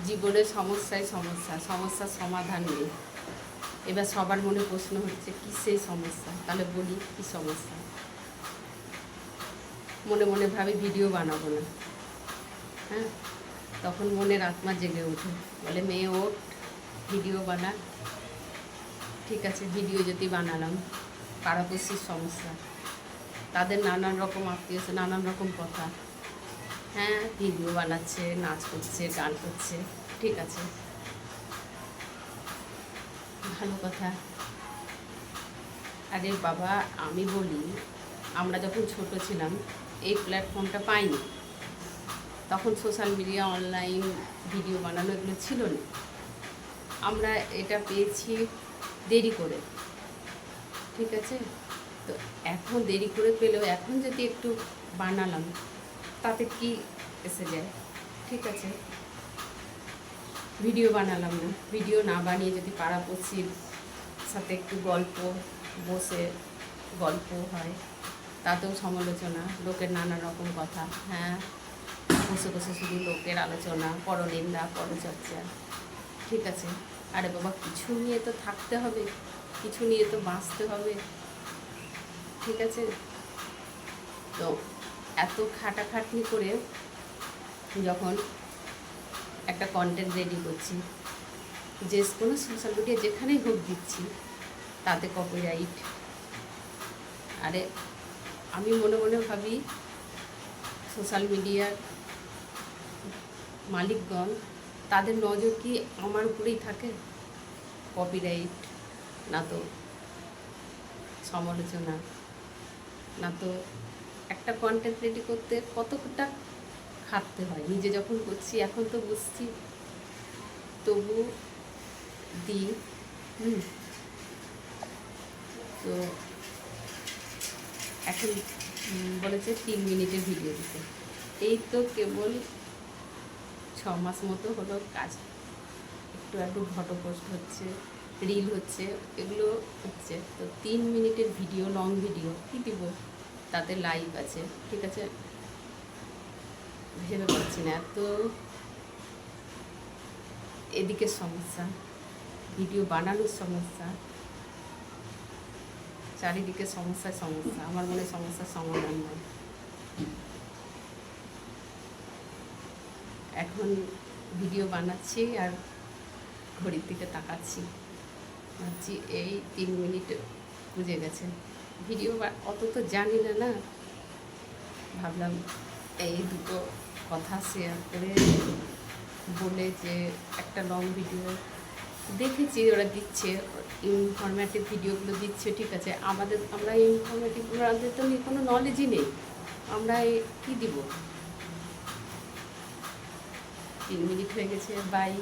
জীবনে সমস্যায় সমস্যা, সমস্যার সমাধান নেই। এবার সবার মনে প্রশ্ন হচ্ছে কী সেই সমস্যা, তাহলে বলি কী সমস্যা। মনে মনে ভাবি ভিডিও বানাবো না, হ্যাঁ, তখন মনের আত্মা জেগে ওঠে, বলে মেয়ে ওঠ, ভিডিও বানা। ঠিক আছে, ভিডিও যদি বানালাম, পাড়াপড়শির সমস্যা, তাদের নানান রকম আত্মীয়, নানান রকম কথা, হ্যাঁ, ভিডিও বানাচ্ছে, নাচ করছে, গান করছে, ঠিক আছে, ভালো কথা। আরে বাবা, আমি বলি, আমরা যখন ছোট ছিলাম এই প্ল্যাটফর্মটা পাইনি, তখন সোশ্যাল মিডিয়া, অনলাইন ভিডিও বানানো এগুলো ছিল না। আমরা এটা পেয়েছি দেরি করে, ঠিক আছে। তো এখন দেরি করে পেলেও এখন যদি একটু বানালাম তাতে কি এসে যায়, ঠিক আছে। ভিডিও বানালাম না, ভিডিও না বানিয়ে যদি পাড়াপড়শির সাথে একটু গল্প, বসে গল্প হয়, তাতেও সমালোচনা, লোকের নানা রকম কথা, হ্যাঁ, বসে বসে শুধু লোকের আলোচনা, পরনিন্দা, পরচর্চা, ঠিক আছে। আরে বাবা, কিছু নিয়ে তো থাকতে হবে, কিছু নিয়ে তো বাঁচতে হবে, ঠিক আছে। তো এত খাটাখাটনি করে যখন একটা কন্টেন্ট রেডি করছি, যে কোনো সোশ্যাল মিডিয়া যেখানেই হোক দিচ্ছি, তাতে কপিরাইট। আরে আমি মনে মনে ভাবি সোশ্যাল মিডিয়ার মালিকগণ, তাদের নজর কি আমার উপরেই থাকে? কপিরাইট না তো সমালোচনা, না তো একটা কন্টেন্ট রেডি করতে কতটা খাটতে হয়। নিজে যখন করছি এখন তো বুঝছি, তবু দিই। তো এখন বলেছে 3 মিনিটের ভিডিও দিতে, এই তো কেবল 6 মাস মতো হলো কাজ, একটু একটু ফটো পোস্ট হচ্ছে, রিল হচ্ছে, এগুলো হচ্ছে। তো 3 মিনিটের ভিডিও, লং ভিডিও কী দিব, তাতে লাইভ আছে, ঠিক আছে। ভেবে পাচ্ছি না, এত এদিকে সমস্যা, ভিডিও বানানোর সমস্যা, চারিদিকে সমস্যায় সমস্যা, আমার মনে সমস্যার সমাধান নয়। এখন ভিডিও বানাচ্ছি আর ঘড়ির দিকে তাকাচ্ছি, ভাবছি এই 3 মিনিট বুঝে গেছে। ভিডিও অত তো জানি না, না, ভাবলাম এই দুটো কথা শেয়ার করে বলে যে একটা লং ভিডিও দেখেছি ওরা দিচ্ছে, ইনফরমেটিভ ভিডিওগুলো দিচ্ছে, ঠিক আছে। আমরা ইনফরমেটিভ, আমাদের তো কোনো নলেজই নেই, আমরা কী দিব। 3 মিনিট হয়ে গেছে, বাই।